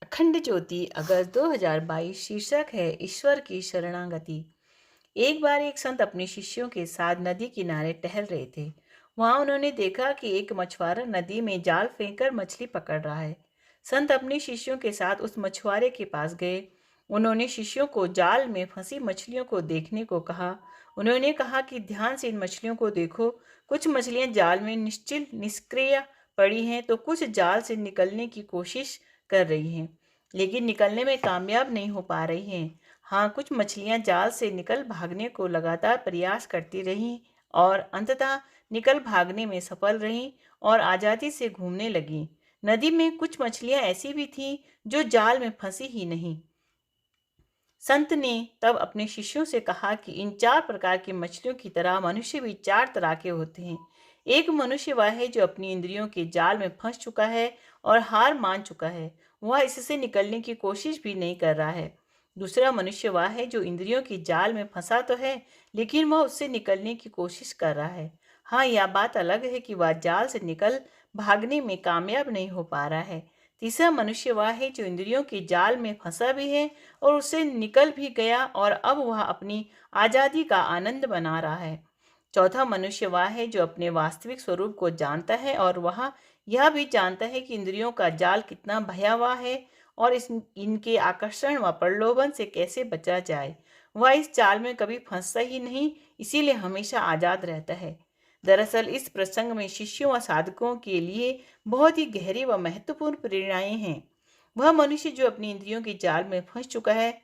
अखंड ज्योति अगस्त 2022। शीर्षक है ईश्वर की शरणागति। एक बार एक संत अपने शिष्यों के साथ नदी किनारे टहल रहे थे। वहां उन्होंने देखा कि एक मछुआरा नदी में जाल फेंककर मछली पकड़ रहा है। संत अपने शिष्यों के साथ उस मछुआरे के पास गए। उन्होंने शिष्यों को जाल में फंसी मछलियों को देखने को कहा। उन्होंने कहा कि ध्यान से इन मछलियों को देखो। कुछ मछलियां जाल में निश्चल निष्क्रिय पड़ी हैं, तो कुछ जाल से निकलने की कोशिश कर रही हैं, लेकिन निकलने में कामयाब नहीं हो पा रही हैं। हाँ, कुछ मछलियां जाल से निकल भागने को लगातार प्रयास करती रहीं और अंततः निकल भागने में सफल रहीं और आज़ादी से घूमने लगीं। नदी में कुछ मछलियां ऐसी भी थीं जो जाल में फंसी ही नहीं। संत ने तब अपने शिष्यों से कहा कि इन चार प्रकार की मछलियों की तरह मनुष्य भी चार तरह के होते हैं। एक मनुष्य वह है जो अपनी इंद्रियों के जाल में फंस चुका है और हार मान चुका है। वह इससे निकलने की कोशिश भी नहीं कर रहा है। दूसरा मनुष्य वह है जो इंद्रियों की जाल में फंसा तो है, लेकिन वह उससे निकलने की कोशिश कर रहा है। हाँ, यह बात अलग है कि वह जाल से निकल भागने में कामयाब नहीं हो पा रहा है। तीसरा मनुष्य वह है जो इंद्रियों के जाल में फंसा भी है और उससे निकल भी गया और अब वह अपनी आज़ादी का आनंद बना रहा है। चौथा मनुष्य वह है जो अपने वास्तविक स्वरूप को जानता है और वह यह भी जानता है कि इंद्रियों का जाल कितना भयावह है और इनके आकर्षण व प्रलोभन से कैसे बचा जाए। वह इस जाल में कभी फंसता ही नहीं, इसीलिए हमेशा आज़ाद रहता है। दरअसल इस प्रसंग में शिष्यों व साधकों के लिए बहुत ही गहरी व महत्वपूर्ण प्रेरणाएं हैं। वह मनुष्य जो अपनी इंद्रियों के जाल में फंस चुका है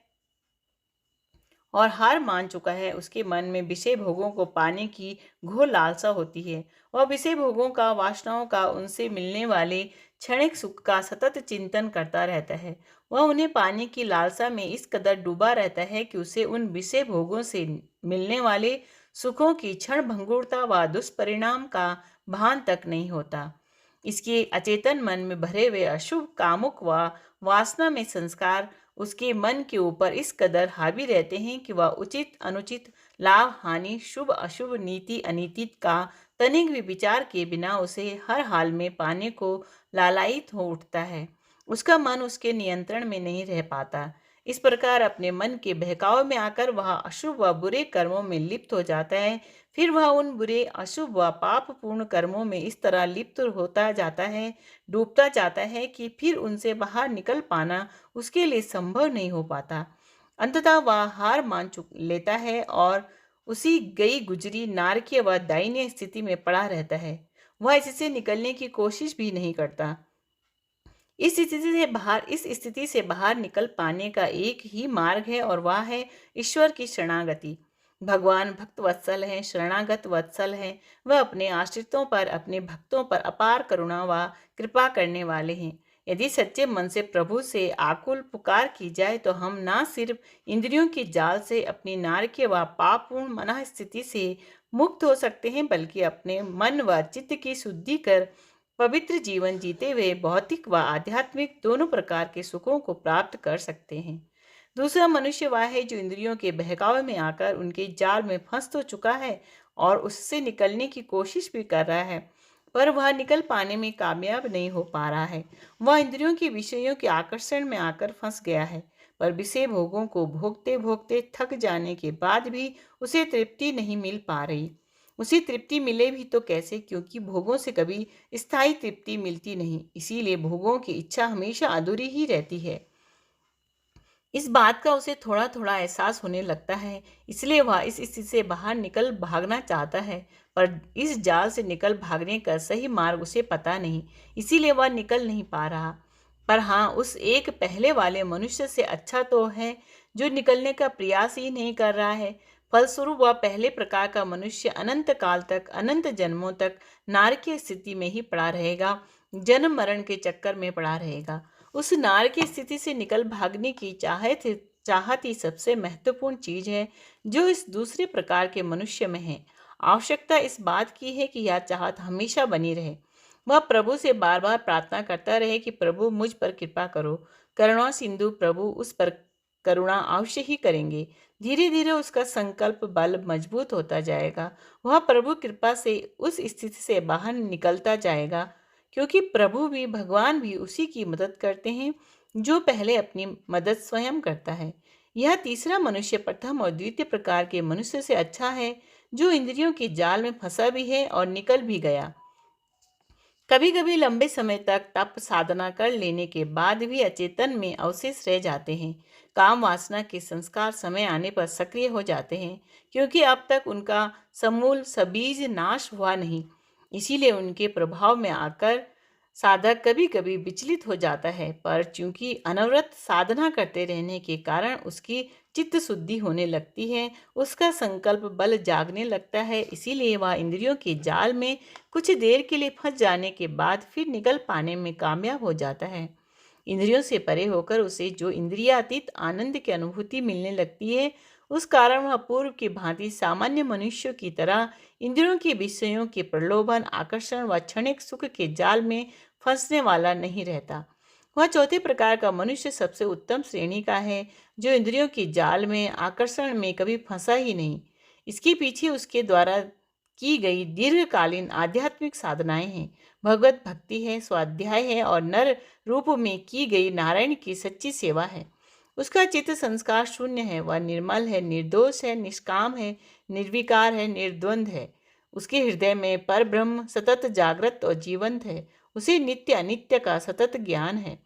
और हार मान चुका है, उसके मन में विषय भोगों को पाने की घोर लालसा होती है। वह विषय भोगों का, वासनाओं का, उनसे मिलने वाले क्षणिक सुख का सतत चिंतन करता रहता है। वह उन्हें पाने की लालसा में इस कदर डूबा रहता है कि उसे उन विषय भोगों से मिलने वाले सुखों की क्षण भंगुरता व दुष्परिणाम का भान तक नहीं होता। इसके अचेतन मन में भरे हुए अशुभ कामुक व वासना में संस्कार उसके मन के ऊपर इस कदर हावी रहते हैं कि वह उचित अनुचित, लाभ हानि, शुभ अशुभ, नीति अनीति का तनिक भी विचार के बिना उसे हर हाल में पाने को लालायित हो उठता है। उसका मन उसके नियंत्रण में नहीं रह पाता। इस प्रकार अपने मन के बहकाव में आकर वह अशुभ व बुरे कर्मों में लिप्त हो जाता है। फिर वह उन बुरे, अशुभ व पापपूर्ण कर्मों में इस तरह लिप्त होता जाता है, डूबता जाता है कि फिर उनसे बाहर निकल पाना उसके लिए संभव नहीं हो पाता। अंततः वह हार मान चुक लेता है और उसी गई गुजरी नारकीय व दयनीय स्थिति में पड़ा रहता है। वह इससे निकलने की कोशिश भी नहीं करता। इस स्थिति से बाहर निकल पाने का एक ही मार्ग है और वह है ईश्वर की शरणागति। भगवान भक्त वत्सल हैं, शरणागत वत्सल हैं। वह अपने आश्रितों पर, अपने भक्तों पर अपार करुणा व कृपा करने वाले हैं। यदि सच्चे मन से प्रभु से आकुल पुकार की जाए तो हम ना सिर्फ इंद्रियों के जाल से, अपनी नारकीय व पापपूर्ण मन स्थिति से मुक्त हो सकते हैं, बल्कि अपने मन व चित्त की शुद्धि कर पवित्र जीवन जीते हुए भौतिक व आध्यात्मिक दोनों प्रकार के सुखों को प्राप्त कर सकते हैं। दूसरा मनुष्य वह है जो इंद्रियों के बहकावे में आकर उनके जाल में फंस तो चुका है और उससे निकलने की कोशिश भी कर रहा है, पर वह निकल पाने में कामयाब नहीं हो पा रहा है। वह इंद्रियों के विषयों के आकर्षण में आकर फंस गया है, पर विषय भोगों को भोगते भोगते थक जाने के बाद भी उसे तृप्ति नहीं मिल पा रही। उसे तृप्ति मिले भी तो कैसे, क्योंकि भोगों से कभी स्थायी तृप्ति मिलती नहीं, इसीलिए भोगों की इच्छा हमेशा अधूरी ही रहती है। इस बात का उसे थोड़ा थोड़ा एहसास होने लगता है, इसलिए वह इस स्थिति से बाहर निकल भागना चाहता है, पर इस जाल से निकल भागने का सही मार्ग उसे पता नहीं, इसीलिए वह निकल नहीं पा रहा। पर हाँ, उस एक पहले वाले मनुष्य से अच्छा तो है जो निकलने का प्रयास ही नहीं कर रहा है। फलस्वरूप वह पहले प्रकार का मनुष्य अनंत काल तक, अनंत जन्मों तक नारकीय स्थिति में ही पड़ा रहेगा, जन्म मरण के चक्कर में पड़ा रहेगा। उस नार की स्थिति से निकल भागने की चाहत ही सबसे महत्वपूर्ण चीज है जो इस दूसरे प्रकार के मनुष्य में है। आवश्यकता इस बात की है कि यह चाहत हमेशा बनी रहे। वह प्रभु से बार बार प्रार्थना करता रहे कि प्रभु मुझ पर कृपा करो। करुणा सिंधु प्रभु उस पर करुणा अवश्य ही करेंगे। धीरे धीरे उसका संकल्प बल मजबूत होता जाएगा। वह प्रभु कृपा से उस स्थिति से बाहर निकलता जाएगा। क्योंकि प्रभु भी, भगवान भी उसी की मदद करते हैं जो पहले अपनी मदद स्वयं करता है। यह तीसरा मनुष्य प्रथम और द्वितीय प्रकार के मनुष्य से अच्छा है, जो इंद्रियों के जाल में फंसा भी है और निकल भी गया। कभी कभी लंबे समय तक तप साधना कर लेने के बाद भी अचेतन में अवशेष रह जाते हैं। काम वासना के संस्कार समय आने पर सक्रिय हो जाते हैं, क्योंकि अब तक उनका समूल सबीज नाश हुआ नहीं। इसीलिए उनके प्रभाव में आकर साधक कभी कभी विचलित हो जाता है, पर चूंकि अनवरत साधना करते रहने के कारण उसकी चित्त शुद्धि होने लगती है, उसका संकल्प बल जागने लगता है। इसीलिए वह इंद्रियों के जाल में कुछ देर के लिए फंस जाने के बाद फिर निकल पाने में कामयाब हो जाता है। इंद्रियों से परे होकर उसे जो इंद्रियातीत आनंद की अनुभूति मिलने लगती है, उस कारण वह पूर्व की भांति सामान्य मनुष्यों की तरह इंद्रियों के विषयों के प्रलोभन, आकर्षण व क्षणिक सुख के जाल में फंसने वाला नहीं रहता। वह चौथे प्रकार का मनुष्य सबसे उत्तम श्रेणी का है, जो इंद्रियों के जाल में, आकर्षण में कभी फंसा ही नहीं। इसके पीछे उसके द्वारा की गई दीर्घकालीन आध्यात्मिक साधनाएं हैं, भगवत भक्ति है, स्वाध्याय है और नर रूप में की गई नारायण की सच्ची सेवा है। उसका चित्त संस्कार शून्य है, वह निर्मल है, निर्दोष है, निष्काम है, निर्विकार है, निर्द्वंद है। उसके हृदय में पर ब्रह्म सतत जागृत और जीवंत है। उसे नित्य अनित्य का सतत ज्ञान है।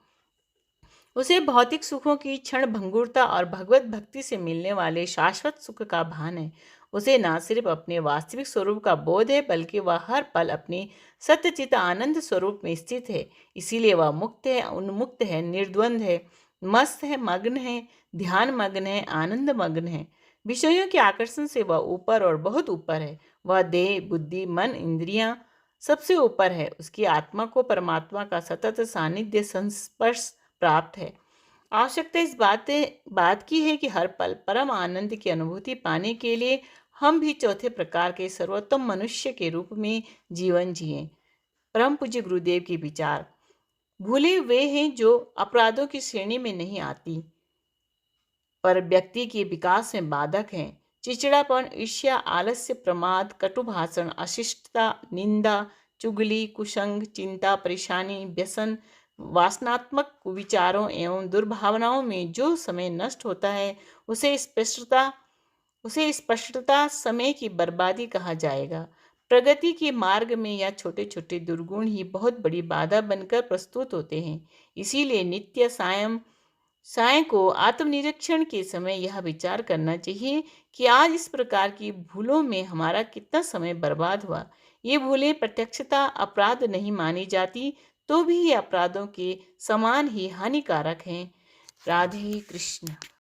उसे भौतिक सुखों की क्षण भंगुरता और भगवत भक्ति से मिलने वाले शाश्वत सुख का भान है। उसे न सिर्फ अपने वास्तविक स्वरूप का बोध है, बल्कि वह हर पल अपने सत्यचित आनंद स्वरूप में स्थित है। इसीलिए वह मुक्त है, उन्मुक्त है, निर्द्वंद है, मस्त है, मग्न है, ध्यान मग्न है, आनंद मग्न है। विषयों के आकर्षण से वह ऊपर और बहुत ऊपर है। वह देह, बुद्धि, मन, इंद्रियां सबसे ऊपर है। उसकी आत्मा को परमात्मा का सतत सानिध्य संस्पर्श प्राप्त है। आवश्यकता इस बात की है कि हर पल परम आनंद की अनुभूति पाने के लिए हम भी चौथे प्रकार के सर्वोत्तम मनुष्य के रूप में जीवन जिएं। परम पूज्य गुरुदेव के विचार। भूले वे हैं जो अपराधों की श्रेणी में नहीं आती, पर व्यक्ति के विकास में बाधक हैं। चिड़चिड़ापन, ईर्ष्या, आलस्य, प्रमाद, कटु भाषण, अशिष्टता, निंदा, चुगली, कुसंग, चिंता, परेशानी, व्यसन, वासनात्मक विचारों एवं दुर्भावनाओं में जो समय नष्ट होता है, उसे स्पष्टता समय की बर्बादी कहा जाएगा। प्रगति के मार्ग में यह छोटे छोटे दुर्गुण ही बहुत बड़ी बाधा बनकर प्रस्तुत होते हैं। इसीलिए नित्य साय को आत्मनिरीक्षण के समय यह विचार करना चाहिए कि आज इस प्रकार की भूलों में हमारा कितना समय बर्बाद हुआ। ये भूलें प्रत्यक्षता अपराध नहीं मानी जाती, तो भी ये अपराधों के समान ही हानिकारक हैं। राधे कृष्ण।